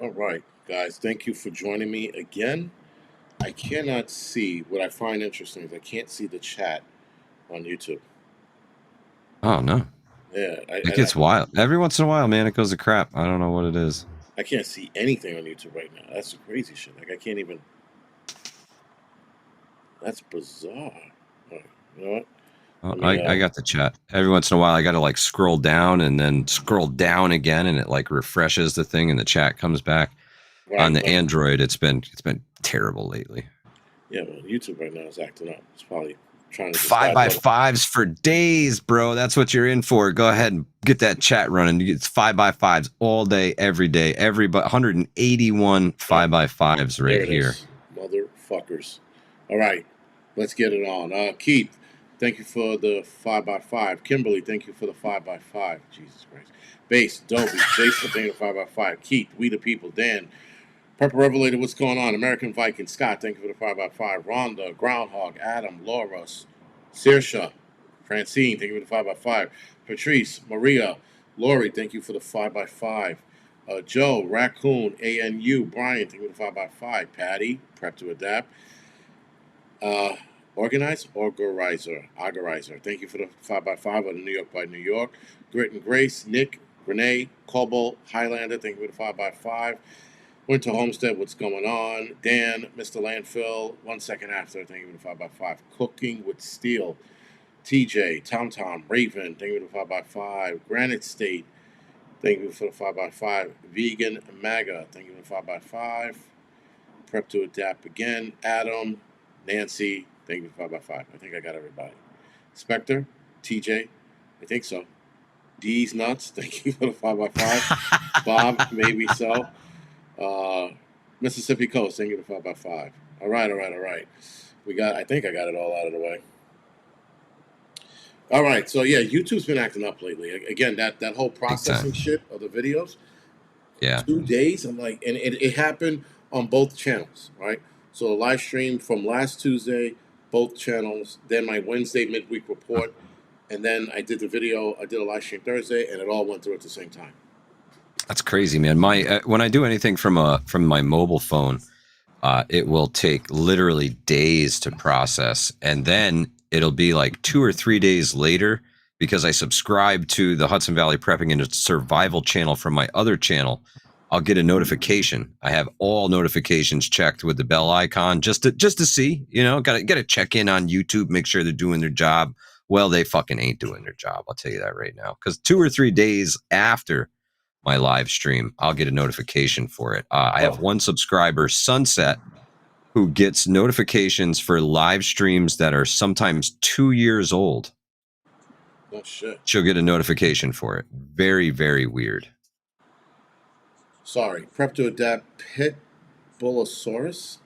All right, guys, thank you for joining me again. I cannot see what I find interesting is I can't see the chat on YouTube. Oh no, Yeah, it gets wild every once in a while, man. It goes to crap. I don't know what it is. I can't see anything on YouTube right now. That's the crazy shit. Like I can't even. That's bizarre. All right, you know what? Oh, Let me. I got the chat every once in a while. I got to like scroll down and then scroll down again, and it like refreshes the thing, and the chat comes back. On Right, the right. Android, it's been terrible lately. Yeah, well, YouTube right now is acting up. It's probably trying to Five decide by what. fives for days, bro. That's what you're in for. Go ahead and get that chat running. It's 5x5s all day, every day, 181 5x5s There right it here. is, motherfuckers. All right, let's get it on. Keith, thank you for the 5x5. Kimberly, thank you for the 5x5. Jesus Christ. Base, Dobie, Jason, thank you for the 5x5. Keith, We the People. Dan, Purple Revelator, what's going on? American Viking. Scott, thank you for the 5x5. Rhonda, Groundhog, Adam, Laura, Saoirse, Francine, thank you for the 5x5. Patrice, Maria, Lori, thank you for the 5x5. Joe, Raccoon, ANU, Brian, thank you for the 5x5. Patty, Prep to Adapt. Organizer, thank you for the 5x5 of the New York by New York. Grit and Grace, Nick, Renee, Cobalt, Highlander, thank you for the 5x5. Winter Homestead, what's going on? Dan, Mr. Landfill, 1 second after, thank you for the 5x5. Cooking with Steel, TJ, Tom, Raven, thank you for the 5x5. Granite State, thank you for the 5x5. Vegan MAGA, thank you for the 5x5. Prep to Adapt again. Adam, Nancy, thank you for 5x5. I think I got everybody. Spectre, TJ, I think so. D's Nuts, thank you for the 5x5. Bob, maybe so. Mississippi Coast, thank you for the 5x5. All right. I think I got it all out of the way. All right, so yeah, YouTube's been acting up lately. Again, that whole processing shit of the videos. Yeah. 2 days, I'm like, and it happened on both channels, right? So the live stream from last Tuesday, both channels, then my Wednesday midweek report, and then I did a live stream Thursday, and it all went through at the same time. That's crazy, man. My when I do anything from my mobile phone, it will take literally days to process, and then it'll be like 2 or 3 days later because I subscribe to the Hudson Valley Prepping and Survival channel from my other channel. I'll get a notification. I have all notifications checked with the bell icon just to see, got to check in on YouTube, make sure they're doing their job. Well, they fucking ain't doing their job. I'll tell you that right now. Because 2 or 3 days after my live stream, I'll get a notification for it. I have one subscriber, Sunset, who gets notifications for live streams that are sometimes 2 years old. Oh shit! She'll get a notification for it. Very, very weird. Sorry, Prep to Adapt Pitbullosaurus.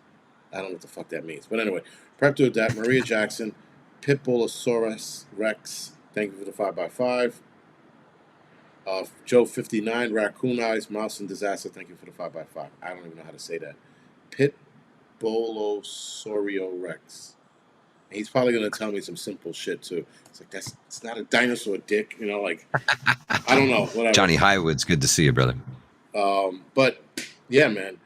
I don't know what the fuck that means, but anyway, Prep to Adapt Maria Jackson, Pitbullosaurus Rex. Thank you for the 5x5. Joe 59, Raccoon Eyes, Mouse and Disaster. Thank you for the 5x5. I don't even know how to say that. Pitbullosaurio Rex. And he's probably gonna tell me some simple shit too. It's like it's not a dinosaur, dick. Like I don't know. Whatever. Johnny Highwood's good to see you, brother. But yeah, man.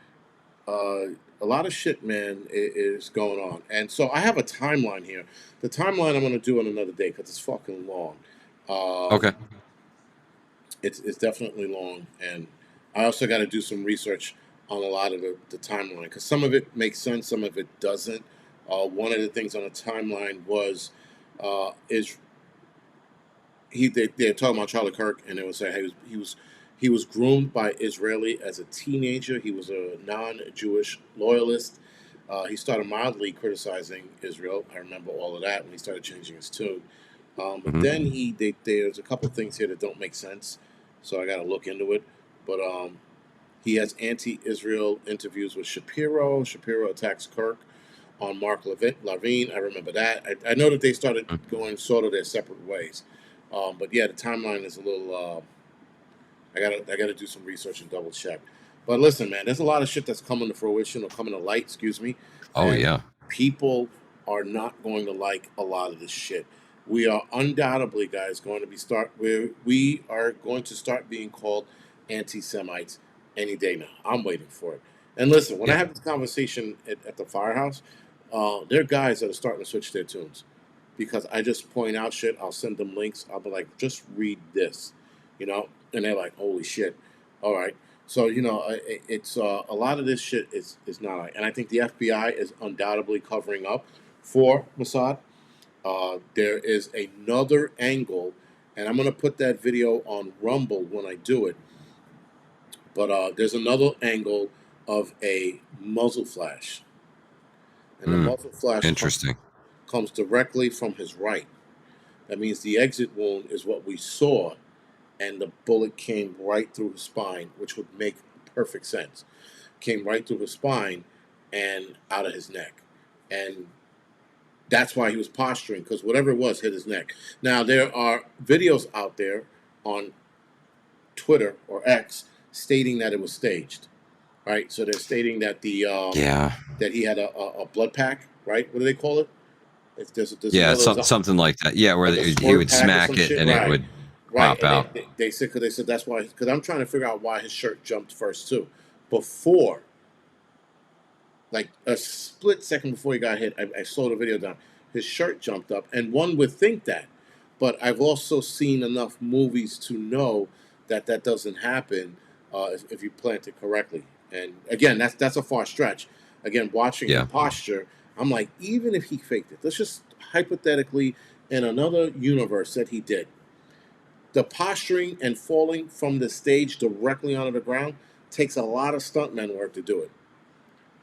A lot of shit, man, is going on, and so I have a timeline here. The timeline I'm gonna do on another day because it's fucking long. Okay. It's definitely long, and I also got to do some research on a lot of the timeline because some of it makes sense, some of it doesn't. One of the things on the timeline was they're talking about Charlie Kirk, and they would say he was groomed by Israeli as a teenager. He was a non-Jewish loyalist. He started mildly criticizing Israel. I remember all of that when he started changing his tune. But then there's a couple things here that don't make sense, so I got to look into it. But he has anti-Israel interviews with Shapiro. Shapiro attacks Kirk on Mark Levine. I remember that. I know that they started going sort of their separate ways. But yeah, the timeline is a little. I gotta do some research and double check. But listen, man, there's a lot of shit that's coming to fruition or coming to light. Excuse me. Oh yeah. People are not going to like a lot of this shit. We are undoubtedly, guys, we are going to start being called anti-Semites any day now. I'm waiting for it. And listen, when I Yeah. have this conversation at the firehouse, there are guys that are starting to switch their tunes because I just point out shit. I'll send them links. I'll be like, just read this, you know, and they're like, holy shit. All right. So it's a lot of this shit is not right, and I think the FBI is undoubtedly covering up for Mossad. There is another angle, and I'm gonna put that video on Rumble when I do it. But there's another angle of a muzzle flash, and the Hmm. muzzle flash Interesting. comes directly from his right. That means the exit wound is what we saw, and the bullet came right through his spine, which would make perfect sense. Came right through his spine and out of his neck. And that's why he was posturing, because whatever it was hit his neck. Now, there are videos out there on Twitter or X stating that it was staged, right? So they're stating that Yeah. that he had a blood pack, right? What do they call it? There's Yeah. another Something like that. Yeah, where like a he squirt would pack or smack some it shit, and it right? would Right, pop and out. they said, because they said that's why, because I'm trying to figure out why his shirt jumped first too. Before, like a split second before he got hit, I slowed the video down. His shirt jumped up, and one would think that, but I've also seen enough movies to know that that doesn't happen if you plant it correctly. And again, that's a far stretch. Again, watching him Yeah. posture, I'm like, even if he faked it, let's just hypothetically in another universe that he did, the posturing and falling from the stage directly onto the ground takes a lot of stuntman work to do it,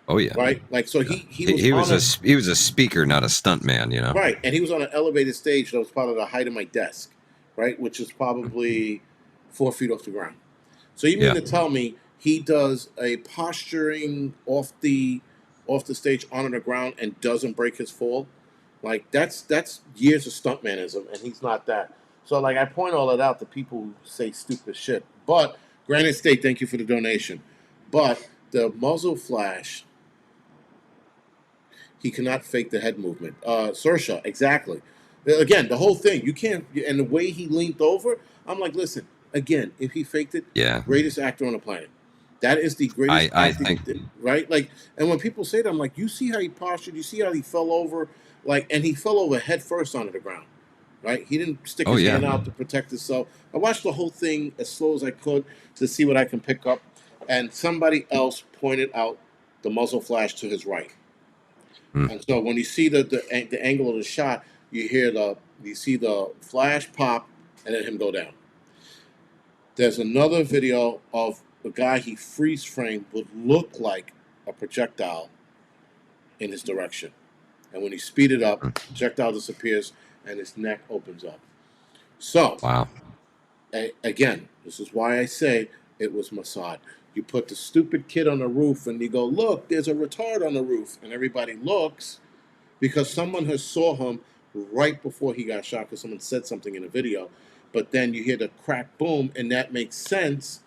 Oh yeah. right? Like, so Yeah. he was He on was a he was a speaker, not a stunt man. You know. right, and he was on an elevated stage that was part of the height of my desk, right, which is probably 4 feet off the ground. So you mean Yeah. to tell me he does a posturing off the stage onto the ground and doesn't break his fall? Like that's years of stuntmanism, and he's not that. So like I point all that out to people who say stupid shit. But Granite State, thank you for the donation. But the muzzle flash, he cannot fake the head movement. Sersha, exactly. Again, the whole thing, you can't, and the way he leaned over, I'm like, listen, again, if he faked it, Yeah. greatest actor on the planet. That is the greatest I acting, think. right? Like, and when people say that, I'm like, you see how he postured, you see how he fell over, like, and he fell over head first onto the ground, right? He didn't stick Oh his yeah. hand out to protect himself. I watched the whole thing as slow as I could to see what I can pick up, and somebody else pointed out the muzzle flash to his right. Hmm. And so when you see the angle of the shot, you see the flash pop and then him go down. There's another video of the guy he freeze framed would look like a projectile in his direction. And when he speed it up, projectile disappears and his neck opens up. So Wow. again, this is why I say it was Mossad. You put the stupid kid on the roof and you go, look, there's a retard on the roof, and everybody looks because someone has saw him right before he got shot because someone said something in a video. But then you hear the crack boom, and that makes sense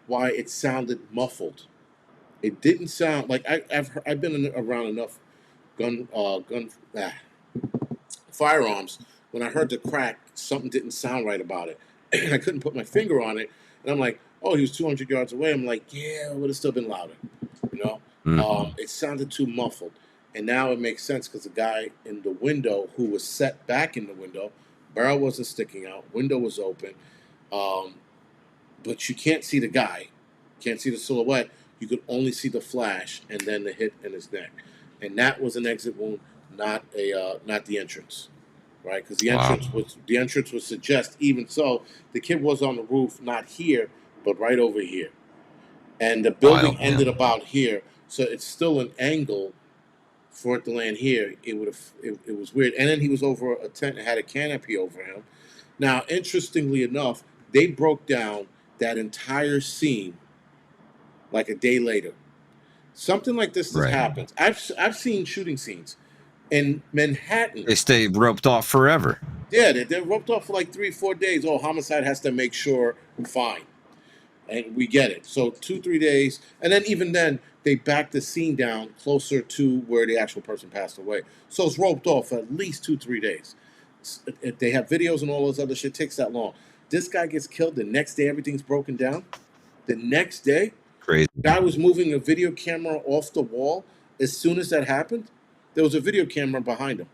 why it sounded muffled. It didn't sound like I've been around enough gun gun ah, firearms. When I heard the crack, something didn't sound right about it. I couldn't put my finger on it, and I'm like, oh, he was 200 yards away. I'm like, yeah, it would have still been louder, you know. Hmm. It sounded too muffled. And now it makes sense because the guy in the window who was set back in the window, barrel wasn't sticking out, window was open, um, but you can't see the guy, can't see the silhouette. You could only see the flash and then the hit in his neck, and that was an exit wound, not the entrance, right? Because Wow. the entrance would suggest even so the kid was on the roof, not here, but right over here, and the building Wild, ended man. about here, so it's still an angle for it to land here. It was weird. And then he was over a tent and had a canopy over him. Now, interestingly enough, they broke down that entire scene like a day later. Something like this has Right. happened. I've seen shooting scenes in Manhattan. They stay roped off forever. Yeah, they're roped off for like 3 4 days. Oh, homicide has to make sure we're fine. And we get it. So 2 3 days, and then even then they back the scene down closer to where the actual person passed away. So it's roped off for at least 2 3 days. If they have videos and all those other shit, takes that long. This guy gets killed the next day. Everything's broken down. The next day, Crazy. Guy was moving a video camera off the wall. As soon as that happened, there was a video camera behind him.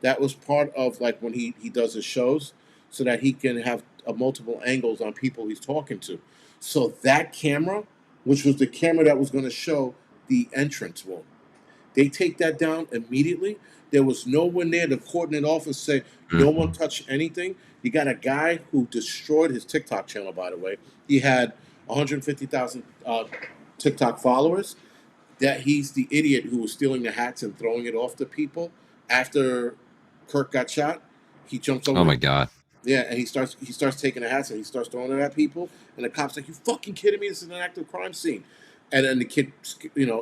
That was part of like when he does his shows, so that he can have multiple angles on people he's talking to. So that camera, which was the camera that was going to show the entrance room, they take that down immediately. There was no one there to coordinate off and say, no one touch anything. You got a guy who destroyed his TikTok channel, by the way. He had 150,000 TikTok followers. That he's the idiot who was stealing the hats and throwing it off to people after Kirk got shot. He jumps over. Oh my God. Yeah, and he starts taking the hats and he starts throwing it at people. And the cop's like, "You fucking kidding me? This is an active crime scene." And then the kid,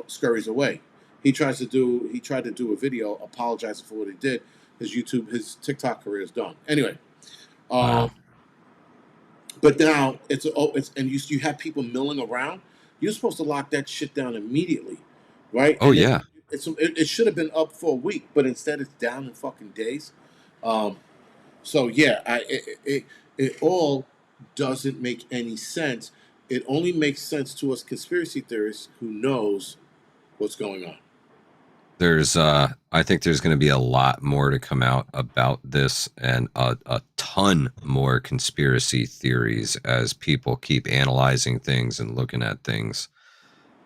scurries away. He tried to do a video apologizing for what he did. His TikTok career is done. Anyway, Wow. but now it's and you have people milling around. You're supposed to lock that shit down immedately, right? Oh And yeah. it should have been up for a week, but instead it's down in fucking days. So yeah, it all doesn't make any sense. It only makes sense to us conspiracy theorists who knows what's going on. I think there's going to be a lot more to come out about this, and a ton more conspiracy theories as people keep analyzing things and looking at things.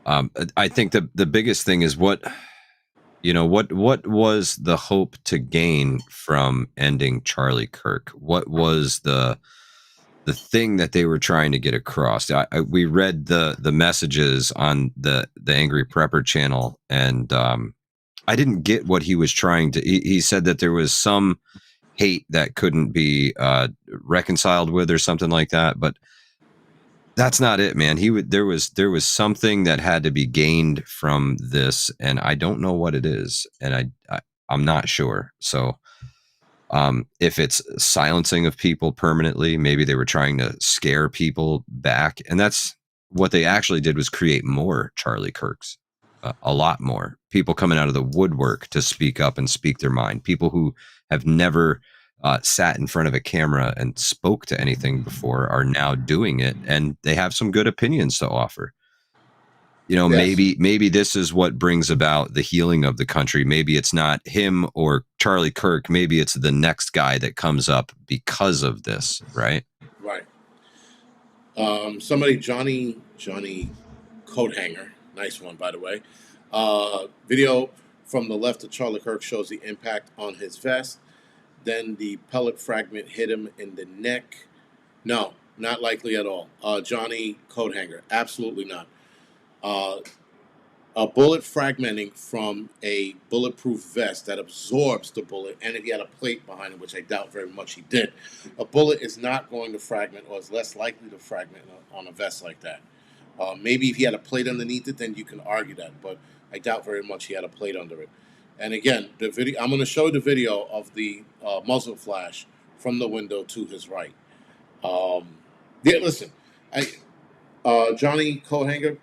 I think the biggest thing is what was the hope to gain from ending Charlie Kirk? What was the thing that they were trying to get across? We read the messages on the Angry Prepper channel, and I didn't get what he was trying to. He said that there was some hate that couldn't be reconciled with, or something like that. But that's not it, man. There was something that had to be gained from this, and I don't know what it is, and I'm not sure. So, if it's silencing of people permanently, maybe they were trying to scare people back, and that's what they actually did, was create more Charlie Kirks. A lot more people coming out of the woodwork to speak up and speak their mind. People who have never sat in front of a camera and spoke to anything before are now doing it, and they have some good opinions to offer. Yes. Maybe this is what brings about the healing of the country. Maybe it's not him or Charlie Kirk. Maybe it's the next guy that comes up because of this, right? Right. Somebody, Johnny Coat Hanger, nice one, by the way. Video from the left of Charlie Kirk shows the impact on his vest. Then the pellet fragment hit him in the neck. No, not likely at all. Johnny Coat Hanger, absolutely not. A bullet fragmenting from a bulletproof vest that absorbs the bullet, and if he had a plate behind him, which I doubt very much he did, a bullet is not going to fragment, or is less likely to fragment on a vest like that. Maybe if he had a plate underneath it, then you can argue that, but I doubt very much he had a plate under it. And again, the video, I'm going to show the video of the muzzle flash from the window to his right. Yeah, listen, Johnny Coat Hanger,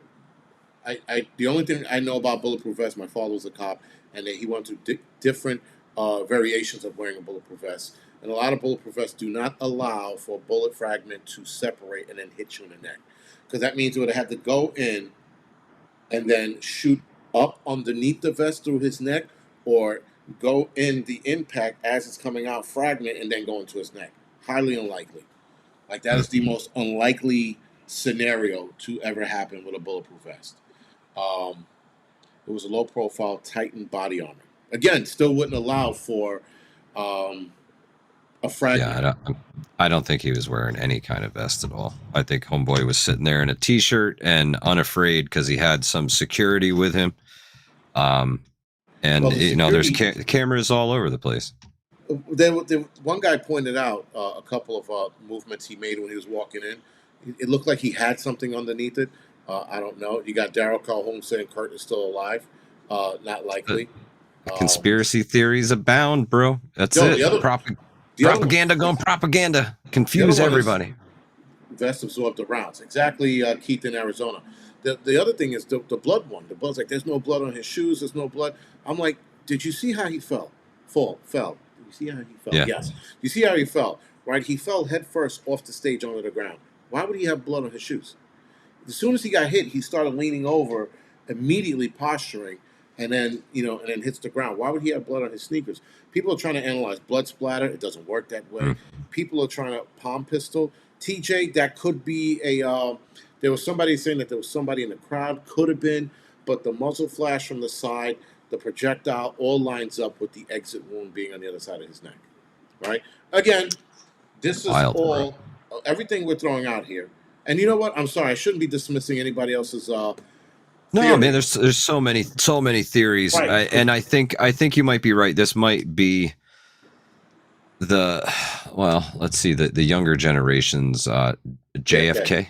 the only thing I know about bulletproof vests, my father was a cop, and that he went through different variations of wearing a bulletproof vest. And a lot of bulletproof vests do not allow for a bullet fragment to separate and then hit you in the neck, because that means it would have to go in and then shoot up underneath the vest through his neck, or go in the impact as it's coming out, fragment, and then go into his neck. Highly unlikely. Like, that is the most unlikely scenario to ever happen with a bulletproof vest. It was a low-profile Titan body armor. Again, still wouldn't allow for a fragment. Yeah, I don't think he was wearing any kind of vest at all. I think homeboy was sitting there in a t-shirt and unafraid because he had some security with him. And there's cameras all over the place. One guy pointed out a couple of movements he made when he was walking in. It looked like he had something underneath it. I don't know. You got Daryl Calhoun saying Kurt is still alive. Not likely. Conspiracy theories abound, bro. That's it. Propaganda going propaganda. Confuse everybody. Vest absorbed the rounds. Exactly, Keith in Arizona. The other thing is the blood one. The blood's like, there's no blood on his shoes. There's no blood. I'm like, did you see how he fell? Fell. Did you see how he fell? Yeah. Yes. You see how he fell, right? He fell head first off the stage onto the ground. Why would he have blood on his shoes? as soon as he got hit, he started leaning over, immediately posturing, and then and then hits the ground. Why would he have blood on his sneakers? People are trying to analyze blood splatter. It doesn't work that way. Mm. People are trying to palm pistol. TJ, that could be a. There was somebody saying that there was somebody in the crowd. Could have been, but the muzzle flash from the side, the projectile, all lines up with the exit wound being on the other side of his neck. Right. Again, this is Wild, bro. all everything we're throwing out here. And you know what? I'm sorry. I shouldn't be dismissing anybody else's No, man, theory. there's so many theories, Right. and I think you might be right. This might be the well, let's see, the younger generations, JFK. JFK,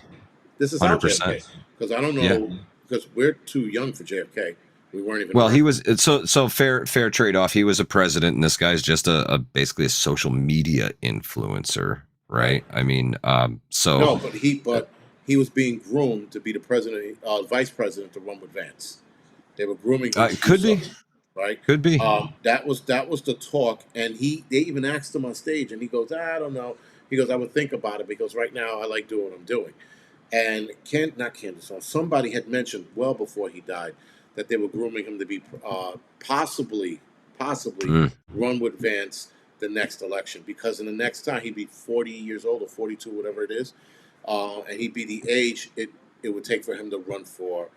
This is our 100%. JFK. Because I don't Yeah. know, because we're too young for JFK. We weren't even Well, around. he was so fair trade off. He was a president, and this guy's just a basically a social media influencer, Right. right? I mean, so No, but he was being groomed to be the president, vice president to run with Vance. They were grooming him to do could be, so, right? could be. That was the talk, and they even asked him on stage, and he goes, I don't know. He goes, I would think about it because right now I like doing what I'm doing. And not Candace, somebody had mentioned well before he died that they were grooming him to be possibly Mm. run with Vance the next election because in the next time he'd be 40 years old or 42, whatever it is, and he'd be the age it would take for him to run for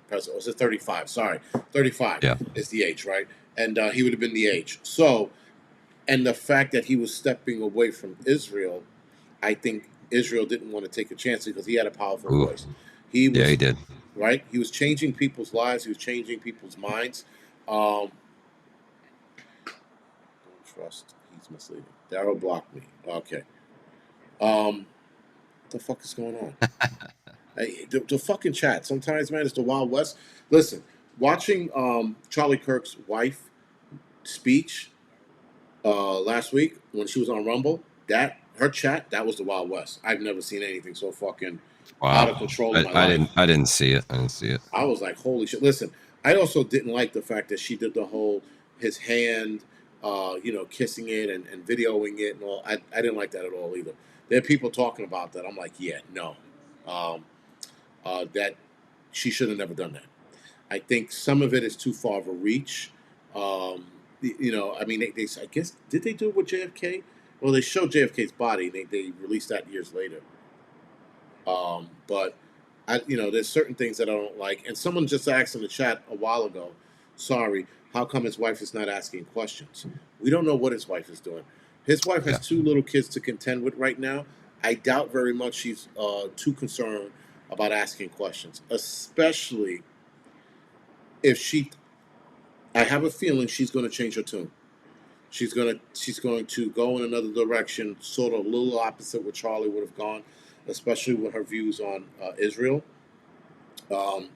president. Was it 35? Sorry, 35 Yeah. is the age, right? And he would have been the age. So, and the fact that he was stepping away from Israel, I think Israel didn't want to take a chance because he had a powerful Ooh. voice. He Yeah, was he did. right. He was changing people's lives. He was changing people's minds. Don't trust. He's misleading. Daryl blocked me. Okay. What the fuck is going on? The fucking chat. Sometimes, man, it's the Wild West. Listen, watching Charlie Kirk's wife speech last week when she was on Rumble, that her chat, that was the Wild West. I've never seen anything so fucking out of Wow. control in my I life. didn't see it. I didn't see it. I was like, holy shit. Listen, I also didn't like the fact that she did the whole his hand, kissing it and videoing it and all. I didn't like that at all either. There are people talking about that. I'm like, yeah, no. That she should have never done that. I think some of it is too far of a reach. I mean, I guess, did they do it with JFK? Well, they showed JFK's body. They released that years later. But there's certain things that I don't like. And someone just asked in the chat a while ago, sorry, how come his wife is not asking questions? We don't know what his wife is doing. His wife has Yeah. 2 little kids to contend with right now. I doubt very much she's too concerned about asking questions, especially if I have a feeling she's going to change her tune. She's going to go in another direction, sort of a little opposite what Charlie would have gone, especially with her views on Israel.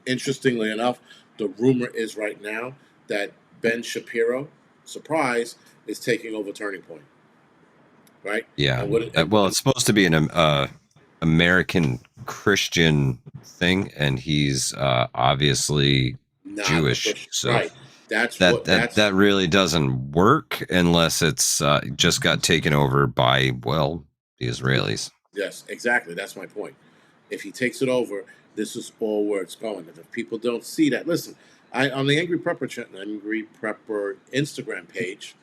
Interestingly enough, the rumor is right now that Ben Shapiro, surprise, is taking over Turning Point. Right? Yeah. And Well, it's supposed to be an American Christian thing, and he's obviously not Jewish. So right. That's that really doesn't work unless it's just got taken over by the Israelis. yes, exactly. That's my point. If he takes it over, this is all where it's going. And if people don't see that, listen, on the Angry Prepper Instagram page,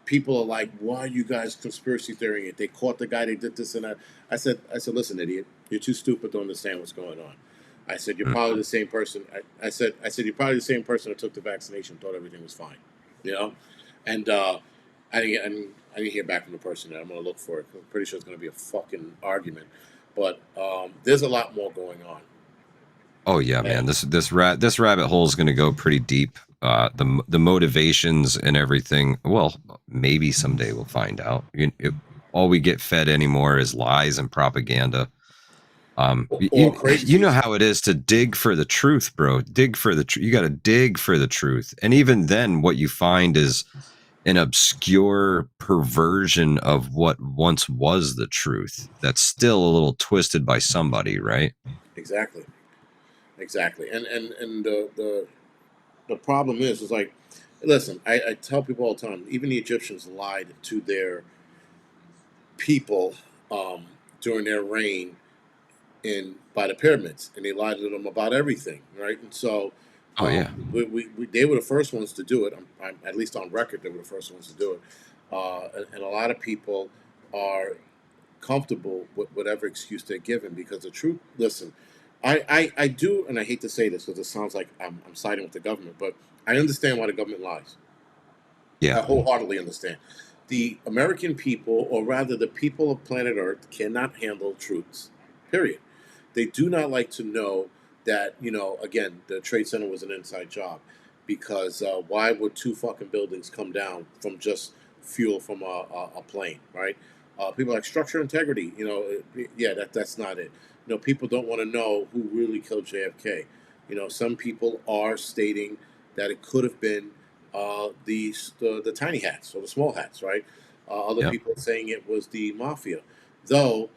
people are like, "Why are you guys conspiracy theorying it? They caught the guy. They did this and that." I said, listen, idiot, you're too stupid to understand what's going on. I said, you're probably the same person. I said, you're probably the same person that took the vaccination, thought everything was fine, And I didn't hear back from the person. I'm going to look for it. I'm pretty sure it's going to be a fucking argument. But there's a lot more going on. Oh yeah, man. This rabbit hole is going to go pretty deep. The motivations and everything. Well, maybe someday we'll find out. All we get fed anymore is lies and propaganda. You know how it is to dig for the truth, bro. Dig for the truth. You got to dig for the truth, and even then, what you find is an obscure perversion of what once was the truth. That's still a little twisted by somebody, right? Exactly. And the problem is like, listen, I tell people all the time, even the Egyptians lied to their people during their reign in by the pyramids, and they lied to them about everything, right? And so Oh yeah. they were the first ones to do it. At least on record, they were the first ones to do it. And a lot of people are comfortable with whatever excuse they're given because the truth. Listen, I do, and I hate to say this because it sounds like I'm siding with the government, but I understand why the government lies. I Yeah. wholeheartedly understand. The American people, or rather the people of planet Earth, cannot handle truths. Period. They do not like to know that, again, the Trade Center was an inside job. Because why would two fucking buildings come down from just fuel from a plane, right? People like structural integrity, yeah, that's not it. People don't want to know who really killed JFK. Some people are stating that it could have been the tiny hats or the small hats, right? Other Yep. people saying it was the mafia, though.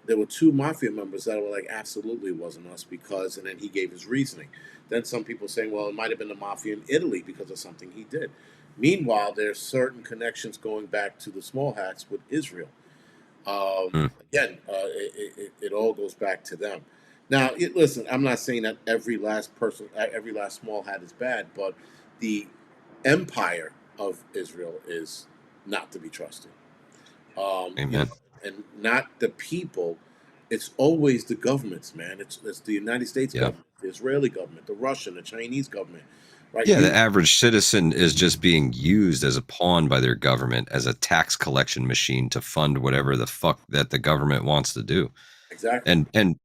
There were two mafia members that were like, absolutely, it wasn't us because, and then he gave his reasoning. Then some people saying, well, it might have been the mafia in Italy because of something he did. Meanwhile, there's certain connections going back to the small hats with Israel. Mm. Again, it all goes back to them. Now, listen, I'm not saying that every last person, every last small hat is bad, but the empire of Israel is not to be trusted. Um, you know, Amen. and not the people. It's always the governments, man. It's the United States Yeah. government, the Israeli government, the Russian, the Chinese government, right? Yeah, the average citizen is just being used as a pawn by their government as a tax collection machine to fund whatever the fuck that the government wants to do. Exactly. And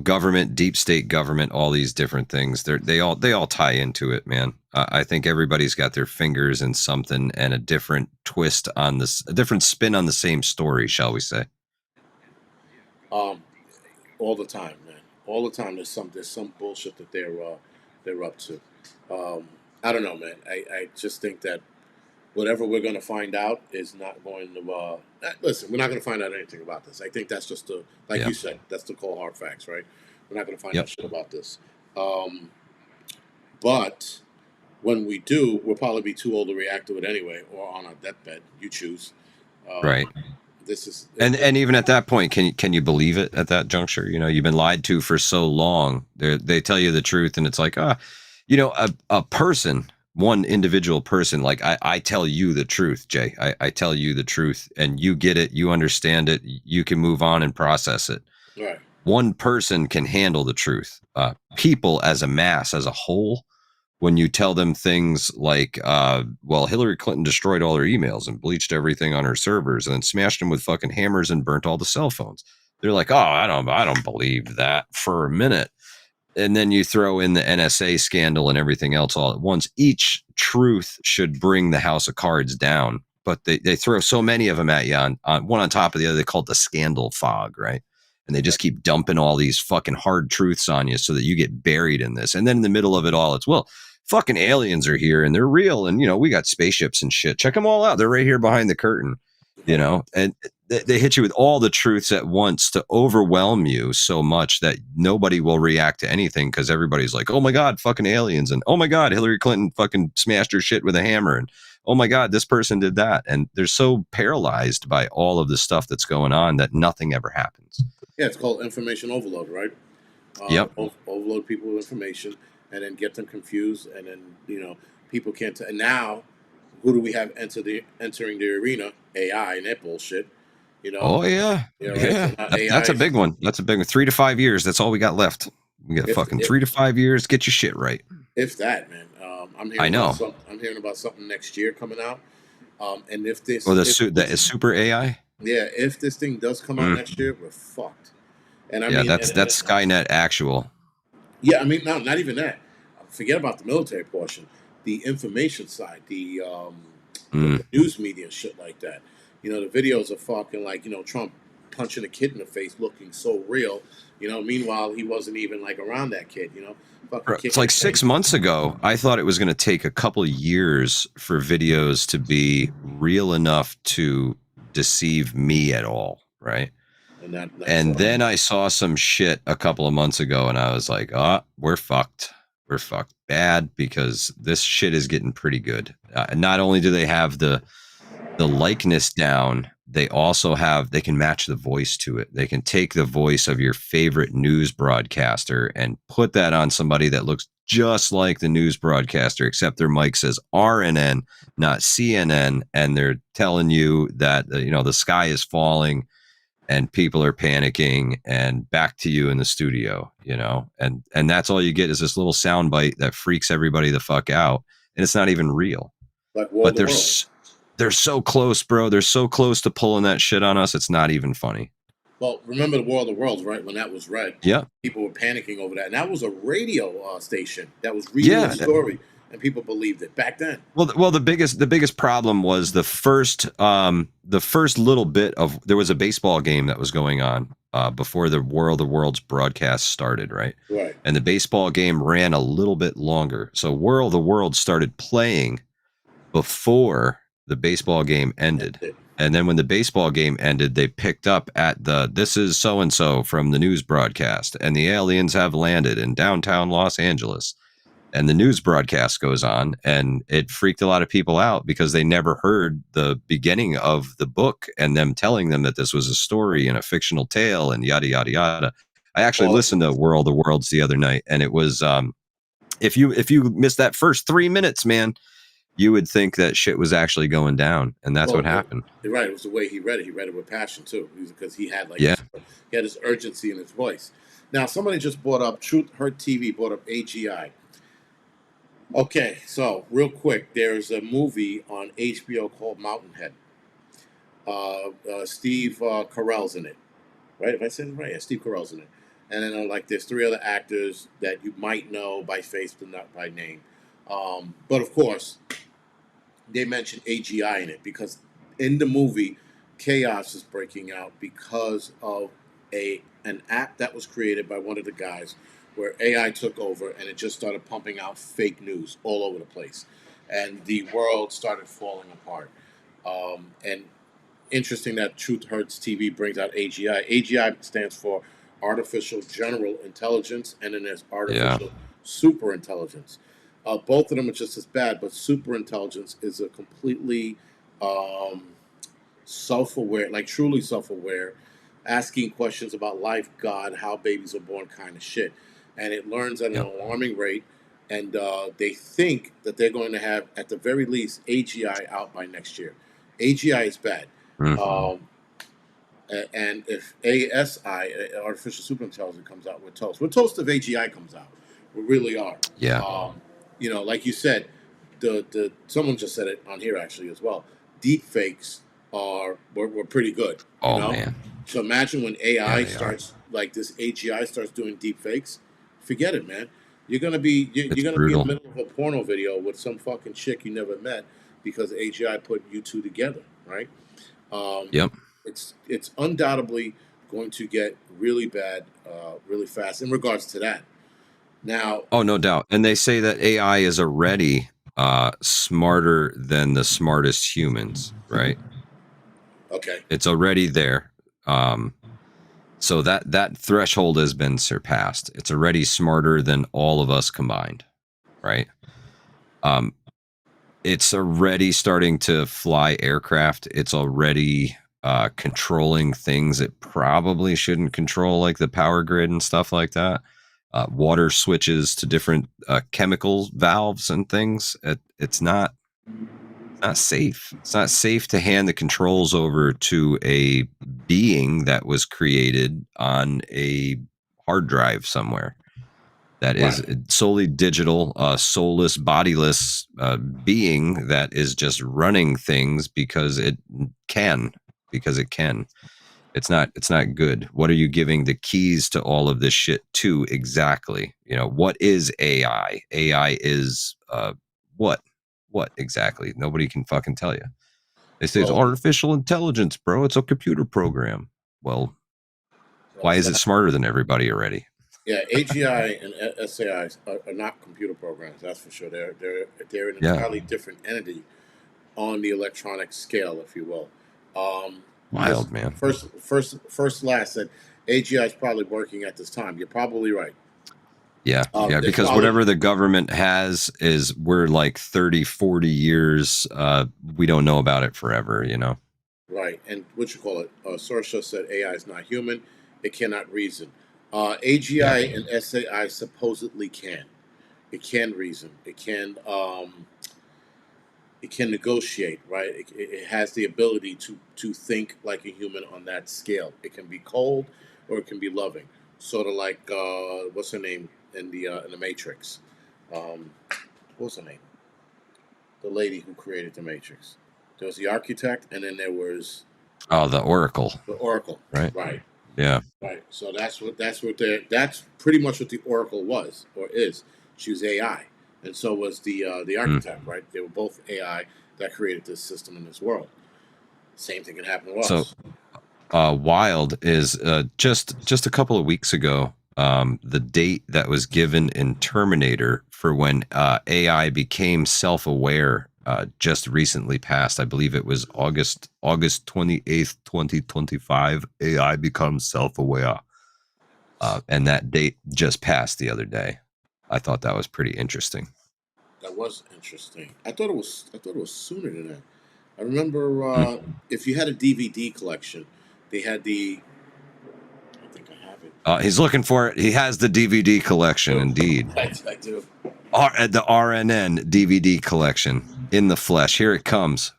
government, deep state government, all these different things, they all tie into it, man. I think everybody's got their fingers in something and a different twist on this, a different spin on the same story, shall we say. Um, all the time, man. All the time. There's some bullshit that they're up to. Um, I don't know, man. I just think that whatever we're going to find out is not going to. Listen, we're not going to find out anything about this. I think that's just like Yeah. you said, that's the cold hard facts, right? We're not going to find out Yep. shit about this. Um, but when we do, we'll probably be too old to react to it anyway, or on our deathbed. You choose. Um, Right. this is And even at that point, can you believe it at that juncture? You've been lied to for so long. They tell you the truth, and it's like, a person, one individual person, like I tell you the truth, Jay. I tell you the truth, and you get it, you understand it, you can move on and process it. right. One person can handle the truth. People as a mass, as a whole, when you tell them things like, well, Hillary Clinton destroyed all her emails and bleached everything on her servers and then smashed them with fucking hammers and burnt all the cell phones. They're like, oh, I don't believe that for a minute. And then you throw in the NSA scandal and everything else all at once. Each truth should bring the house of cards down, but they throw so many of them at you on one on top of the other. They call it the scandal fog, right? And they just keep dumping all these fucking hard truths on you so that you get buried in this. And then in the middle of it all, it's, well, fucking aliens are here and they're real. And, we got spaceships and shit. Check them all out. They're right here behind the curtain, and they hit you with all the truths at once to overwhelm you so much that nobody will react to anything because everybody's like, oh my God, fucking aliens. And oh my God, Hillary Clinton fucking smashed her shit with a hammer. And oh my God, this person did that. And they're so paralyzed by all of the stuff that's going on that nothing ever happens. Yeah, it's called information overload, right? Yep. Overload people with information and then get them confused, and then people can't. And now, who do we have entering the arena? AI and that bullshit. Oh yeah. Yeah, right. Yeah. So now That's AI, a big one. That's a big one. 3 to 5 years. That's all we got left. We got if fucking if 3 to 5 years. Get your shit right. if that, man. I know. I'm hearing about something next year coming out. And if this, Or the if that is super AI. yeah, if this thing does come out Mm. next year, we're fucked. And I Yeah, mean, that's Skynet actual. yeah, I mean, no, not even that. Forget about the military portion. The information side, Mm. the news media and shit like that. The videos are fucking like Trump punching a kid in the face, looking so real. Meanwhile he wasn't even like around that kid. Fucking It's kicking like his 6 face. months ago, I thought it was going to take a couple of years for videos to be real enough to deceive me at all, right? And that's And then I saw some shit a couple of months ago and I was like, oh, we're fucked. We're fucked bad because this shit is getting pretty good. Not only do they have the likeness down, they also they can match the voice to it. They can take the voice of your favorite news broadcaster and put that on somebody that looks just like the news broadcaster, except their mic says RNN, not CNN. And they're telling you that, the sky is falling and people are panicking, and back to you in the studio, and that's all you get is this little sound bite that freaks everybody the fuck out. And it's not even real. Like But World. they're so close, bro. They're so close to pulling that shit on us. It's not even funny. Well, remember the War of the Worlds, right? When that was read, Yeah, people were panicking over that, and that was a radio station that was reading the story, and people believed it back then. Well, the biggest problem was the first little bit of, there was a baseball game that was going on before the War of the Worlds broadcast started, right? Right. And the baseball game ran a little bit longer, so War of the Worlds started playing before the baseball game ended. And then when the baseball game ended, they picked up at this is so-and-so from the news broadcast, and the aliens have landed in downtown Los Angeles. And the news broadcast goes on, and it freaked a lot of people out because they never heard the beginning of the book and them telling them that this was a story and a fictional tale and yada, yada, yada. I actually listened to War of the Worlds the other night, and it was, if you missed that first 3 minutes, man, you would think that shit was actually going down, and that's what happened. You're right. It was the way he read it. He read it with passion too, because he had he had this urgency in his voice. Now, somebody just brought up Truth Hurt TV, brought up AGI. Okay, so real quick, there's a movie on HBO called Mountainhead. Steve Carell's in it, right? If I said it right, yeah, Steve Carell's in it. And then there's 3 other actors that you might know by face, but not by name. But of course, they mentioned AGI in it because in the movie, chaos is breaking out because of an app that was created by one of the guys where AI took over and it just started pumping out fake news all over the place. And the world started falling apart. And interesting that Truth Hurts TV brings out AGI. AGI stands for Artificial General Intelligence, and then there's Artificial Superintelligence. Both of them are just as bad, but superintelligence is a completely self-aware, truly self-aware, asking questions about life, God, how babies are born kind of shit. And it learns at an alarming rate, and they think that they're going to have, at the very least, AGI out by next year. AGI is bad. Mm-hmm. And if ASI, Artificial Superintelligence, comes out, we're toast. We're toast if AGI comes out. We really are. Yeah. Like you said, someone just said it on here actually as well. Deep fakes were pretty good. Man. So imagine when AI starts, this AGI starts doing deep fakes. Forget it, man. You're gonna be you're gonna be in the middle of a porno video with some fucking chick you never met because AGI put you two together, right? It's undoubtedly going to get really bad, really fast in regards to that. Now, no doubt, and they say that AI is already smarter than the smartest humans, right? Okay, it's already there. So that threshold has been surpassed. It's already smarter than all of us combined, right? It's already starting to fly aircraft. It's already controlling things it probably shouldn't control, like the power grid and stuff like that. Water switches to different chemical valves and things. It's not safe. It's not safe to hand the controls over to a being that was created on a hard drive somewhere. That is solely digital, soulless, bodiless being that is just running things because it can. It's not good. What are you giving the keys to all of this shit to exactly? What is AI? AI is what? What exactly? Nobody can fucking tell you. They say it's artificial intelligence, bro. It's a computer program. Well, why is it smarter than everybody already? Yeah, AGI and SAI are not computer programs. That's for sure. They're an entirely different entity on the electronic scale, if you will. Wild, man. First last said AGI is probably working at this time. You're probably right. Yeah, because whatever the government has we're 30, 40 years. We don't know about it forever, Right, and what you call it? Sorsha said AI is not human; it cannot reason. AGI Yeah. and SAI supposedly can. It can reason. It can negotiate. Right. It has the ability to think like a human on that scale. It can be cold or it can be loving. Sort of like what's her name in the Matrix? Um, what was her name? The lady who created the Matrix. There was the architect, and then there was Oh, the Oracle, the Oracle. right? Right. Yeah. Right. So that's pretty much what the Oracle was or is. She was AI, and so was the Mm. architect. Right. They were both AI that created this system in this world. Same thing can happen to So us. wild is just a couple of weeks ago, the date that was given in Terminator for when AI became self-aware just recently passed. I believe it was August 28th, 2025. AI becomes self-aware, and that date just passed the other day. I thought that was pretty interesting. That was interesting. I thought it was sooner than that. I remember Mm. if you had a DVD collection, they had the. I think I have it. He's looking for it. He has the DVD collection, Oh, indeed. I do. The RNN DVD collection in the flesh. Here it comes.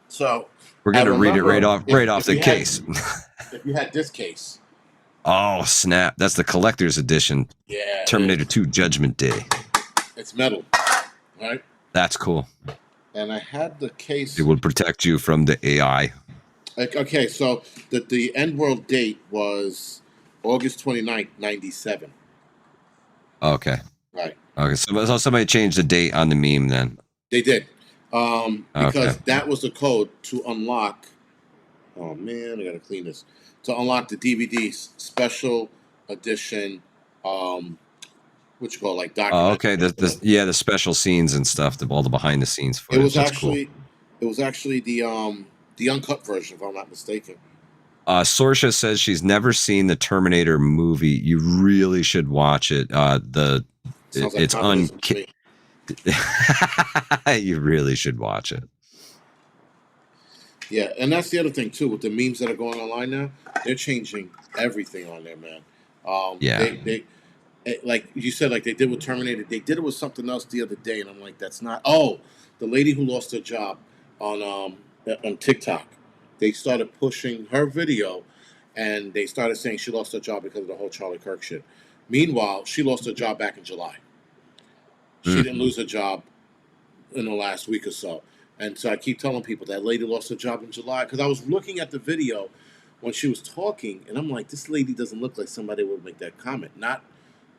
So We're I gonna read it remember right off if the you had case. if you had this case. Oh snap! That's the collector's edition. Yeah, it Terminator is. 2 Judgment Day. It's metal, right? That's cool. And I had the It case. will protect you from the AI. Like, okay, so the end world date was August 29th, 97. Okay. Right. Okay. So somebody changed the date on the meme then. They did. Okay. Because that was the code to unlock. Oh man, I gotta clean this. To unlock the DVD special edition, um, what you call it, like Oh, documentary okay. or whatever. The special scenes and stuff, all the behind the scenes It footage. was That's cool. actually it was actually the uncut version, if I'm not mistaken. Sorsha says she's never seen the Terminator movie. You really should watch it. Sounds like It's communism to me. You really should watch it. Yeah, and that's the other thing too with the memes that are going online now. They're changing everything on there, man. Yeah. Like you said, like they did with Terminator. They did it with something else the other day, and I'm like, that's not. Oh, the lady who lost her job on TikTok. They started pushing her video, and they started saying she lost her job because of the whole Charlie Kirk shit. Meanwhile, she lost her job back in July. She Mm. didn't lose her job in the last week or so. And so I keep telling people that lady lost her job in July because I was looking at the video when she was talking, and I'm like, this lady doesn't look like somebody would make that comment. Not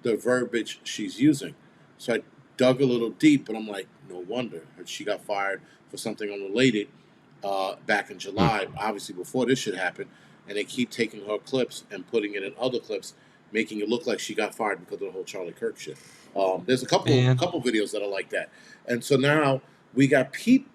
the verbiage she's using. So I dug a little deep, and I'm like, no wonder she got fired for something unrelated back in Mm. July, obviously before this shit happened. And they keep taking her clips and putting it in other clips, making it look like she got fired because of the whole Charlie Kirk shit. There's a Man. couple videos that are like that, and so now we got people.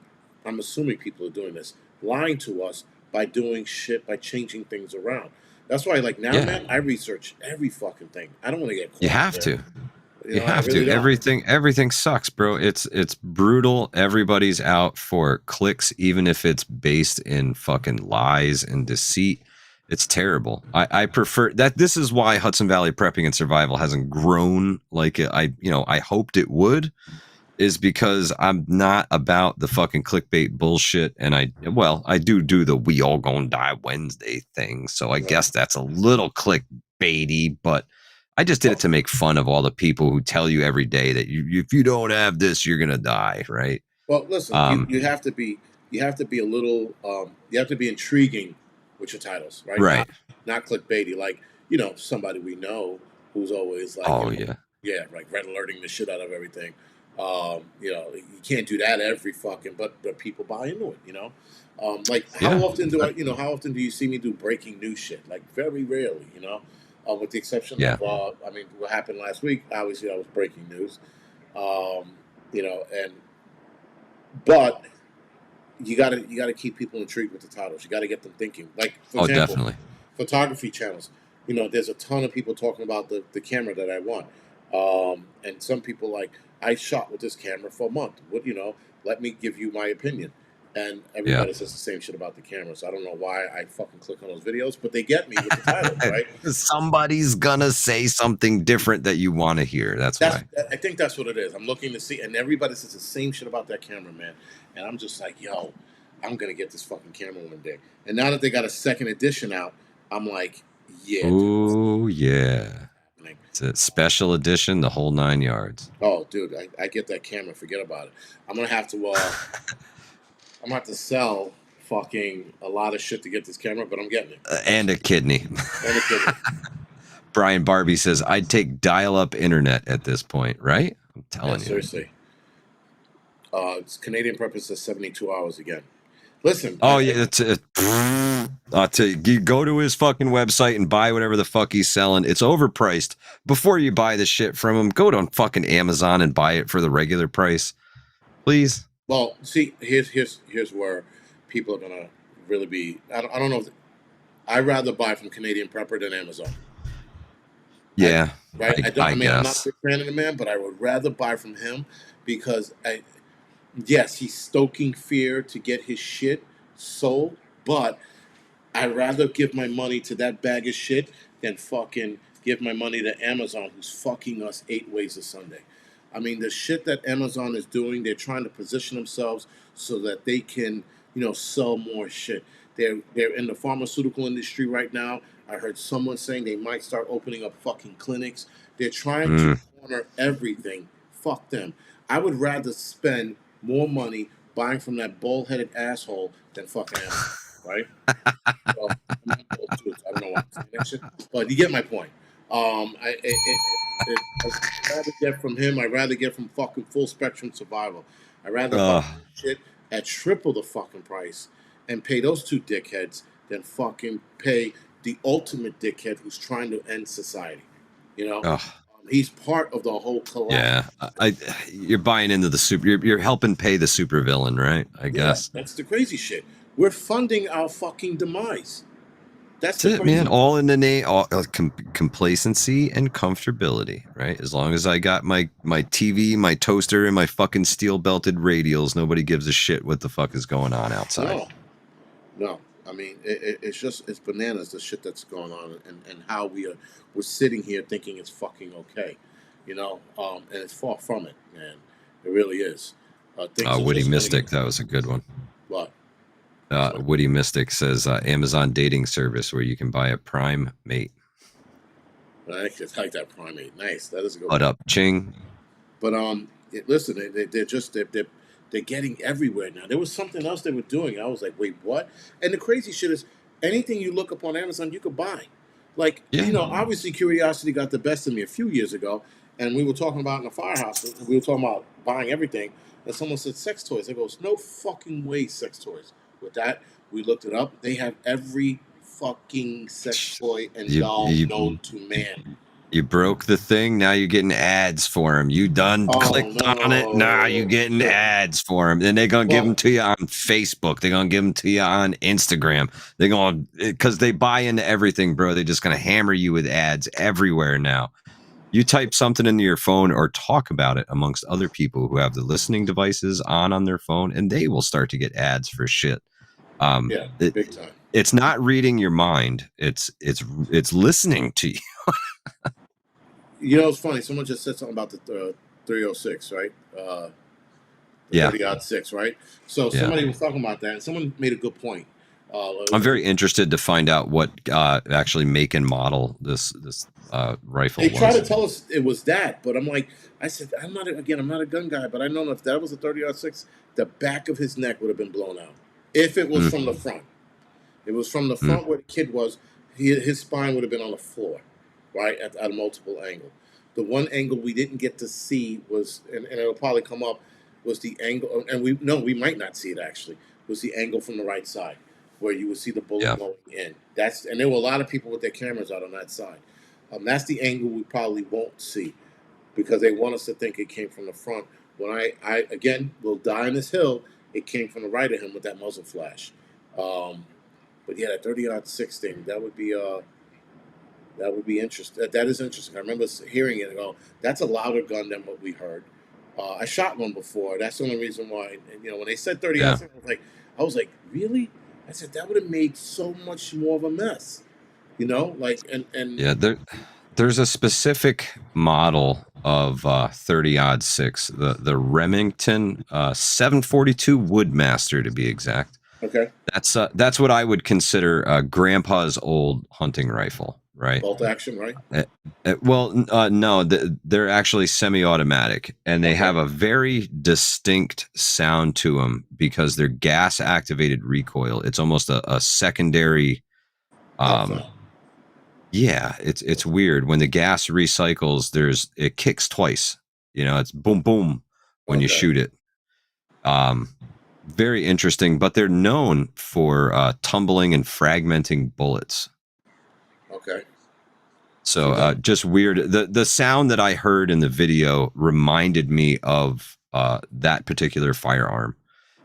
I'm assuming people are doing this, lying to us by doing shit by changing things around. That's why, like now, Yeah. man, I research every fucking thing. I don't want to get You caught up have there. to. You You know, I have really to. don't. Everything sucks, bro. It's brutal. Everybody's out for clicks, even if it's based in fucking lies and deceit. It's terrible. I prefer that. This is why Hudson Valley Prepping and Survival hasn't grown like I hoped it would. Is because I'm not about the fucking clickbait bullshit, and I do the we all gonna die Wednesday thing. So I Right. guess that's a little clickbaity, but I just did it Well, to make fun of all the people who tell you every day that if you don't have this, you're gonna die, right? well, listen, Um, you have to be a little you have to be intriguing with your titles, right? right. Not clickbaity, like somebody we know who's always like Oh yeah, yeah, like red alerting the shit out of everything. You can't do that every fucking, but people buy into it. Like yeah. how often do you see me do breaking news shit? Like very rarely, with the exception Yeah. of I mean, what happened last week. Obviously, that was breaking news. Um, and but you gotta keep people intrigued with the titles. You gotta get them thinking. Like for Oh, example, definitely. photography channels. There's a ton of people talking about the camera that I want. And some people like I shot with this camera for a month. Let me give you my opinion. And Yeah. everybody says the same shit about the camera. So I don't know why I fucking click on those videos, but they get me with the titles, right? Somebody's gonna say something different that you want to hear. That's That's why. I think that's what it is. I'm looking to see, and everybody says the same shit about that camera, man. And I'm just like, yo, I'm gonna get this fucking camera one day. And now that they got a second edition out, I'm like, yeah, dude, it's Oh yeah. happening. It's a special edition, the whole 9 yards. Oh, dude, I get that camera. Forget about it. I'm gonna have to. I'm gonna have to sell fucking a lot of shit to get this camera, but I'm getting it. And a kidney. And a kidney. Brian Barbie says, I'd take dial-up internet at this point, right? I'm Yeah, telling you. seriously. It's Canadian purpose is 72 hours again. Listen. Oh yeah, it's I'll tell you, you go to his fucking website and buy whatever the fuck he's selling. It's overpriced. Before you buy the shit from him, go to fucking Amazon and buy it for the regular price, please. Well, see, here's where people are gonna really be. I don't know. I'd rather buy from Canadian Prepper than Amazon. Yeah, Right? I mean, I'm not a guess. big fan of the man, but I would rather buy from him because yes, he's stoking fear to get his shit sold, but I'd rather give my money to that bag of shit than fucking give my money to Amazon, who's fucking us 8 ways a Sunday. I mean, the shit that Amazon is doing, they're trying to position themselves so that they can, sell more shit. They're in the pharmaceutical industry right now. I heard someone saying they might start opening up fucking clinics. They're trying to corner everything. Fuck them. I would rather spend more money buying from that bald-headed asshole than fucking Amazon, right? Well, I'm not old too, so I don't know why I'm saying that shit, but you get my point. I'd rather get from him. I'd rather get from fucking Full Spectrum Survival. I'd rather buy shit at triple the fucking price and pay those two dickheads than fucking pay the ultimate dickhead who's trying to end society. He's part of the whole collapse. Yeah, you're buying into the super. You're helping pay the supervillain, right? I guess that's the crazy shit. We're funding our fucking demise. That's it, man. All in the name, complacency and comfortability, right? As long as I got my TV, my toaster, and my fucking steel belted radials, nobody gives a shit what the fuck is going on outside. No. I mean, it's bananas, the shit that's going on, and how we're sitting here thinking it's fucking okay, and it's far from it, man. It really is. Witty Mystic, that was a good one. What? Witty Mystic says Amazon dating service where you can buy a Prime mate. I like that primate. Nice. That is a good What one. up, Ching? But listen, they're getting everywhere now. There was something else they were doing. I was like, wait, what? And the crazy shit is, anything you look up on Amazon, you could buy. Like, obviously, curiosity got the best of me a few years ago, and we were talking about in the firehouse. We were talking about buying everything, and someone said sex toys. I goes, no fucking way, sex toys. With that, we looked it up. They have every fucking sex toy and doll known to man. You broke the thing. Now you're getting ads for them. You done clicked on it. Now you're getting ads for them. Then they're going to give them to you on Facebook. They're going to give them to you on Instagram. They're going to, because they buy into everything, bro. They're just going to hammer you with ads everywhere now. You type something into your phone or talk about it amongst other people who have the listening devices on their phone, and they will start to get ads for shit. Big time. It's not reading your mind. It's listening to you. It's funny. Someone just said something about the 306, right? The 30-06, right? So somebody was talking about that, and someone made a good point. I'm very interested to find out what actually make and model this rifle was. They try to tell us it was that, but I said, I'm not a gun guy, but I know if that was a 30-06, the back of his neck would have been blown out. If it was from the front. It was from the front where the kid was, his spine would have been on the floor, right, at a multiple angle. The one angle we didn't get to see was, and it'll probably come up, was the angle, and we might not see it actually, was the angle from the right side, where you would see the bullet going in. And there were a lot of people with their cameras out on that side. That's the angle we probably won't see, because they want us to think it came from the front. When I again, will die on this hill, it came from the right of him with that muzzle flash. But yeah, that 30-06 thing, that would be interesting. That is interesting. I remember hearing it and go, that's a louder gun than what we heard. I shot one before. That's the only reason why. And, when they said 30 Yeah. outside, I was like, really? I said that would have made so much more of a mess. Like and Yeah, there's a specific model of 30-06, the Remington 742 Woodmaster to be exact. okay, That's what I would consider Grandpa's old hunting rifle, right? bolt action, right? No, they're actually semi-automatic, and they Okay, have a very distinct sound to them because they're gas-activated recoil. It's almost a secondary. pop Um, sound. yeah, it's weird when the gas recycles. It kicks twice. It's boom boom when you Okay, shoot it. Um, Very interesting, but they're known for tumbling and fragmenting bullets. okay. So So that just weird. The sound that I heard in the video reminded me of that particular firearm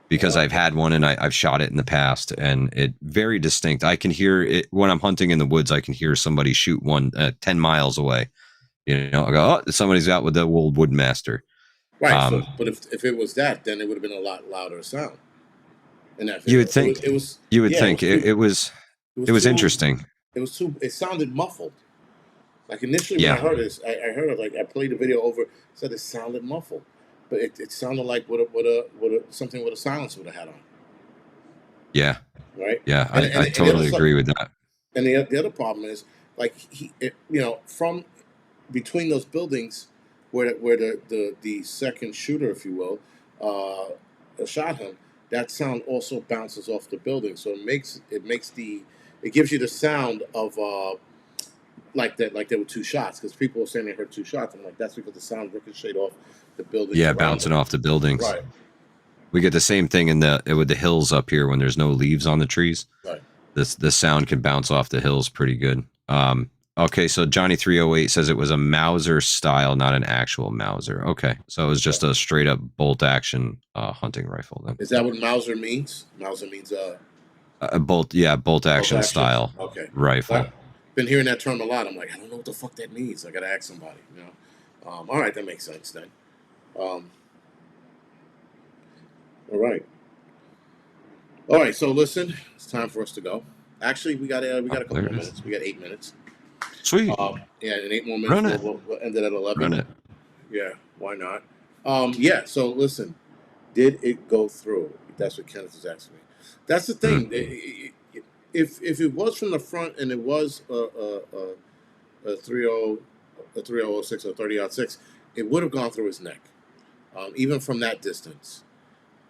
because wow, I've had one and I've shot it in the past, and it very distinct. I can hear it when I'm hunting in the woods. I can hear somebody shoot one 10 miles away. I go, oh, somebody's out with the old Woodmaster. right. So, Um, but if it was that, then it would have been a lot louder sound in that you video. would think. It was You would yeah, think it was. it was It was too interesting. it was too it sounded muffled. Like initially when I Yeah, heard this, I heard it like I played the video over, said it sounded muffled, but it sounded like what a something with a silence would have had on, yeah, right? yeah. And I the other totally agree with that. and the other problem is like from between those buildings where the second shooter, if you will, shot him. That sound also bounces off the building, so it gives you the sound of like that, like there were two shots, because people were saying they heard two shots. I'm like, that's because the sound ricocheted off the buildings Yeah, around bouncing them. off the buildings. Right, We get the same thing with the hills up here when there's no leaves on the trees. right. The sound can bounce off the hills pretty good. Okay, so Johnny 308 says it was a Mauser style, not an actual Mauser. Okay, so it was just a straight up bolt action hunting rifle then. Is that what Mauser means? Mauser means Bolt bolt action action. style Okay. rifle. I've been hearing that term a lot. I'm like, I don't know what the fuck that means. I gotta ask somebody. All right, that makes sense then. Um, all right. All right. So listen, it's time for us to go. Actually, we got a couple There more it is. minutes. We got 8 minutes. Sweet, Yeah, in 8 more minutes, run it, we'll end it at 11. run it. Yeah, why not? Yeah, so listen, did it go through? That's what Kenneth is asking me. That's the Mm, thing. If it was from the front and it was a 30 a 3006 or 30-06, it would have gone through his neck, even from that distance.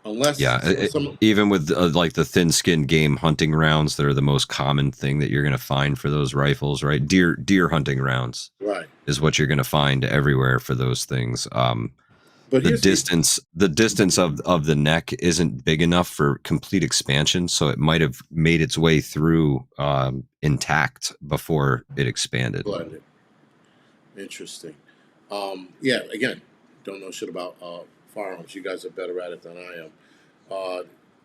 Unless Yeah, some even with like the thin skinned game hunting rounds that are the most common thing that you're going to find for those rifles, right? Deer hunting rounds right. is what you're going to find everywhere for those things. But The here's the distance of the neck isn't big enough for complete expansion, so it might have made its way through intact before it expanded. blended. Interesting. Yeah, again, don't know shit about firearms. You guys are better at it than I am. Uh,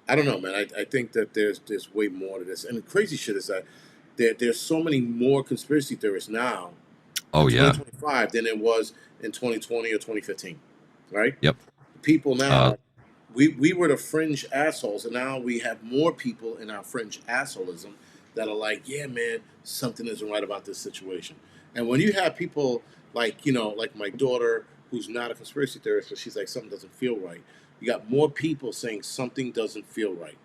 I don't know, man. I think that there's way more to this. And the crazy shit is that there's so many more conspiracy theorists now in Oh yeah, 2025 than it was in 2020 or 2015, right? yep. People Uh, now, we were the fringe assholes, and now we have more people in our fringe assholism that are like, yeah, man, something isn't right about this situation. And when you have people like, like my daughter, who's not a conspiracy theorist, but she's like, something doesn't feel right. You got more people saying something doesn't feel right.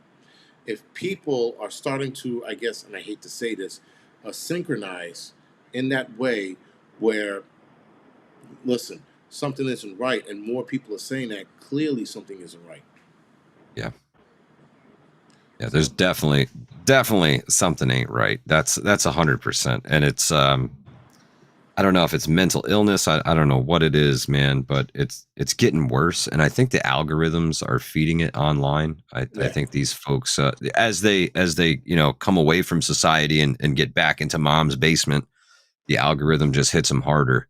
If people are starting to, I guess, and I hate to say this, synchronize in that way where, listen, something isn't right, and more people are saying that, clearly something isn't right. yeah. Yeah, So, there's definitely something ain't right. That's 100%. And it's I don't know if it's mental illness. I don't know what it is, man, but it's getting worse. And I think the algorithms are feeding it online. I yeah, think these folks as they come away from society and get back into mom's basement, the algorithm just hits them harder.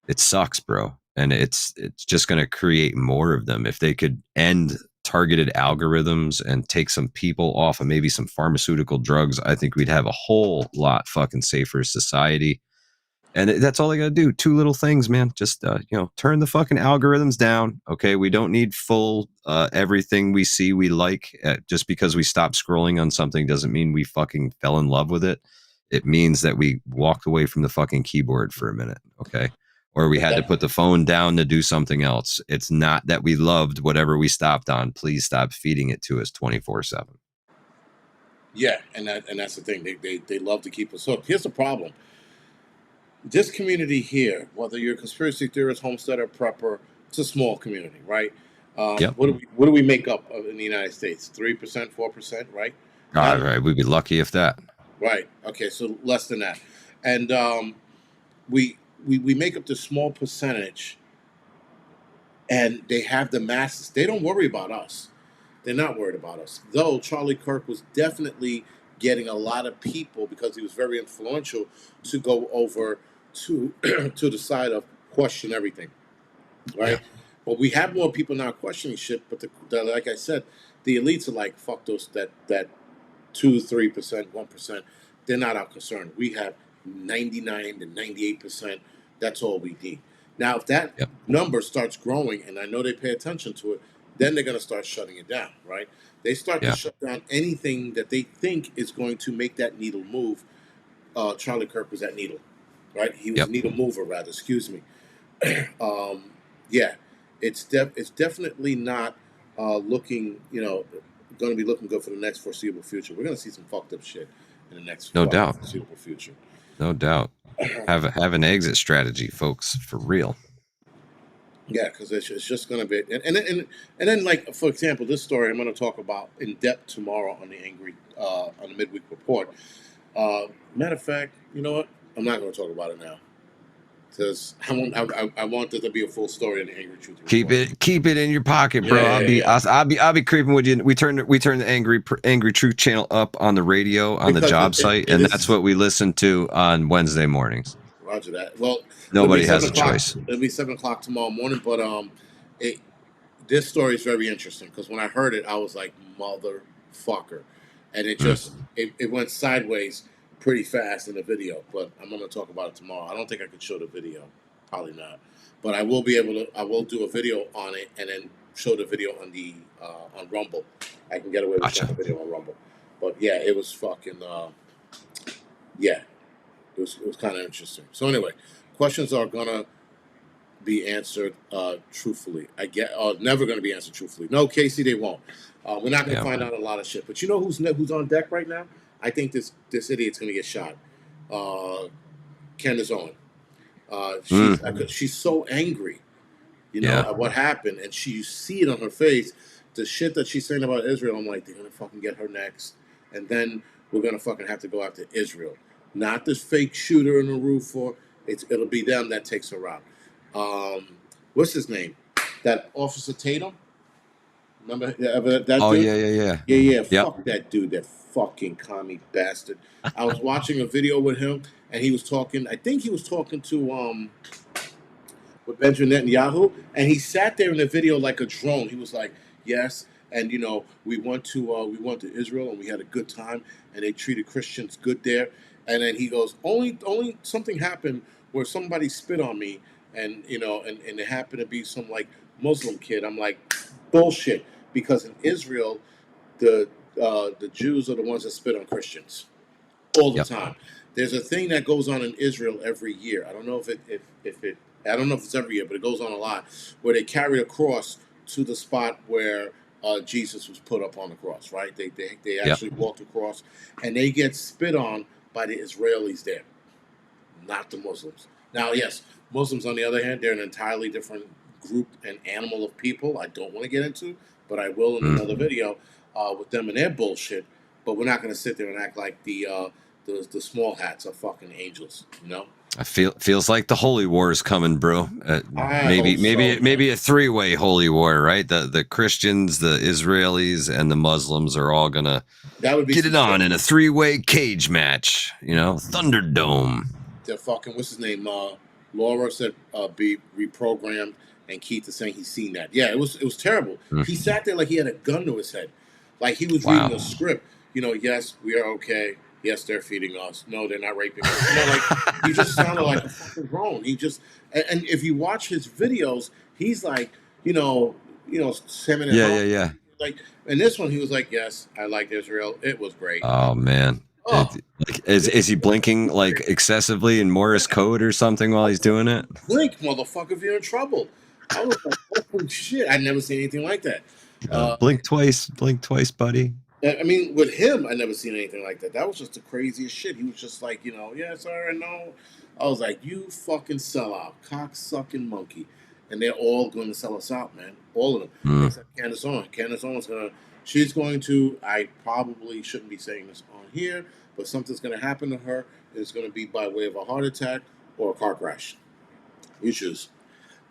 It sucks, bro. And it's just going to create more of them. If they could end targeted algorithms and take some people off of maybe some pharmaceutical drugs, I think we'd have a whole lot fucking safer society. And that's all they got to do. 2 little things, man. Just, turn the fucking algorithms down. Okay. We don't need full everything we see we like. Just because we stopped scrolling on something doesn't mean we fucking fell in love with it. It means that we walked away from the fucking keyboard for a minute. Okay. Or we had to put the phone down to do something else. It's not that we loved whatever we stopped on. Please stop feeding it to us 24/7. Yeah, and that's the thing. They love to keep us hooked. Here's the problem. This community here, whether you're a conspiracy theorist, homesteader, prepper, it's a small community, right? Yep. What do we make up of in the United States? 3%, 4%, right? All right. We'd be lucky if that. Right. Okay, so less than that, and we make up this small percentage, and they have the masses. They don't worry about us. They're not worried about us. Though Charlie Kirk was definitely getting a lot of people, because he was very influential, to go over to to the side of question everything, right? Yeah. But we have more people now questioning shit. But like I said, the elites are like, fuck those, that 2-3%, 1%. They're not our concern. We have 99 to 98%. That's all we need. Now, if that Yep. number starts growing, and I know they pay attention to it, then they're going to start shutting it down, right? They start Yeah. to shut down anything that they think is going to make that needle move. Charlie Kirk was that needle, right? He was Yep. a needle mover, rather. Excuse me. Yeah, it's definitely not looking, going to be looking good for the next foreseeable future. We're going to see some fucked up shit in the next No doubt. foreseeable future. No doubt. Have an exit strategy, folks, for real. Yeah, because it's just going to be, and then like, for example, this story I'm going to talk about in depth tomorrow on the midweek report. Matter of fact, you know what? I'm not going to talk about it now, because I want there to be a full story in the Angry Truth report. Keep it in your pocket, bro. Yeah. I'll be creeping with you. We turn the Angry Truth channel up on the radio on the Because job site, and that's what we listen to on Wednesday mornings. Roger that. Well, Nobody has a choice. It'll be 7 o'clock tomorrow morning. But this story is very interesting, because when I heard it, I was like, motherfucker, and it just it went sideways pretty fast in the video. But I'm going to talk about it tomorrow. I don't think I could show the video, probably not, but I will be able to. I will do a video on it and then show the video on the on Rumble. I can get away with showing the video on Rumble. But yeah, it was fucking yeah. It was kind of interesting. So anyway, questions are gonna be answered truthfully. Never gonna be answered truthfully. No, Casey, they won't. We're not gonna find out a lot of shit. But you know who's on deck right now? I think this idiot's gonna get shot. Candace Owen. She's so angry, at what happened, and you see it on her face. The shit that she's saying about Israel, I'm like, they're gonna fucking get her next, and then we're gonna fucking have to go after Israel. Not this fake shooter in the roof, it'll be them that takes her out. What's his name? That Officer Tatum? Remember that dude? Oh, yeah. Yeah. Fuck that dude, that fucking commie bastard. I was watching a video with him, and he was talking, I think he was talking to with Benjamin Netanyahu, and he sat there in the video like a drone. He was like, yes, and we went to Israel, and we had a good time, and they treated Christians good there. And then he goes, only something happened where somebody spit on me, and and it happened to be some like Muslim kid. I'm like, bullshit, because in Israel, the Jews are the ones that spit on Christians all the time. There's a thing that goes on in Israel every year. I don't know if I don't know if it's every year, but it goes on a lot, where they carry a cross to the spot where Jesus was put up on the cross. Right? They actually walk the cross, and they get spit on by the Israelis there, not the Muslims. Now, yes, Muslims, on the other hand, they're an entirely different group and animal of people I don't want to get into, but I will in another video with them and their bullshit. But we're not going to sit there and act like the small hats are fucking angels, Feels like the holy war is coming, bro. Maybe a three-way holy war, right? The Christians, the Israelis, and the Muslims are all gonna get it on in a three-way cage match. Thunderdome. The fucking what's his name? Laura said be reprogrammed, and Keith is saying he's seen that. Yeah, it was terrible. He sat there like he had a gun to his head, like he was reading a script. Yes, we are okay. Yes, they're feeding us. No, they're not raping us. Like he just sounded like a fucking drone. He just and if you watch his videos, he's like, salmon and Yeah, home. yeah, yeah. Like in this one, he was like, "Yes, I like Israel. It was great." Oh man. Oh, Like, is he blinking like excessively in Morse code or something while he's doing it? blink, motherfucker, if you're in trouble. I was like, "Oh shit!" I'd never seen anything like that. Uh, Blink twice, buddy. I mean, with him, I never seen anything like that. That was just the craziest shit. He was just like, yeah, sir, no. I was like, you fucking sellout, cock-sucking monkey. And they're all going to sell us out, man. All of them. Mm. Except Candace Owens. Candace Owens she's going to, I probably shouldn't be saying this on here, but something's going to happen to her. It's going to be by way of a heart attack or a car crash. You choose.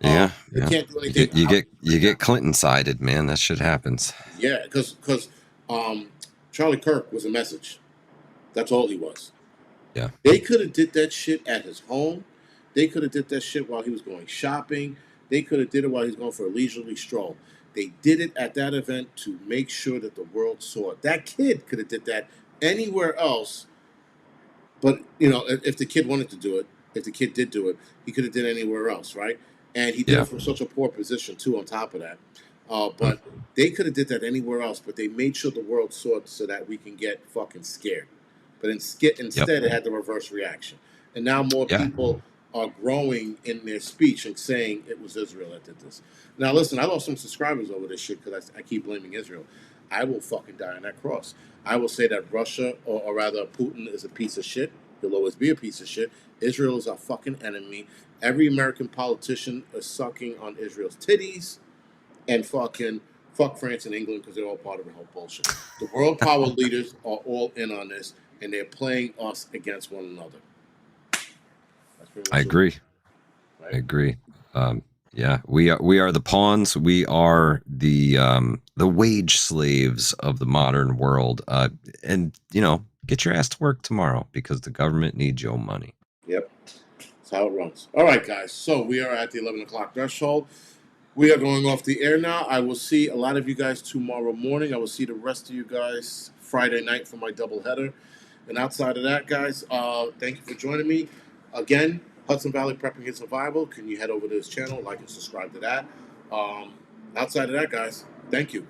Yeah, They yeah. can't do anything. You get Clinton sided, man. That shit happens. Yeah, because Charlie Kirk was a message. That's all he was. Yeah. They could have did that shit at his home. They could have did that shit while he was going shopping. They could have did it while he was going for a leisurely stroll. They did it at that event to make sure that the world saw it. That kid could have did that anywhere else. But, if the kid wanted to do it, if the kid did do it, he could have did it anywhere else, right? And he did it from such a poor position, too, on top of that. But they could have did that anywhere else, but they made sure the world saw it so that we can get fucking scared. But instead, it had the reverse reaction. And now more people are growing in their speech and saying it was Israel that did this. Now, listen, I lost some subscribers over this shit because I keep blaming Israel. I will fucking die on that cross. I will say that Russia, or rather Putin, is a piece of shit. He'll always be a piece of shit. Israel is our fucking enemy. Every American politician is sucking on Israel's titties. And fuck France and England because they're all part of the whole bullshit. The world power leaders are all in on this, and they're playing us against one another. I agree. Right? I agree. Yeah, we are the pawns. We are the wage slaves of the modern world. And get your ass to work tomorrow because the government needs your money. Yep, that's how it runs. All right, guys. So we are at the 11 o'clock threshold. We are going off the air now. I will see a lot of you guys tomorrow morning. I will see the rest of you guys Friday night for my doubleheader. And outside of that, guys, thank you for joining me. Again, Hudson Valley Prepping and Survival. Can you head over to this channel, like and subscribe to that? Outside of that, guys, thank you.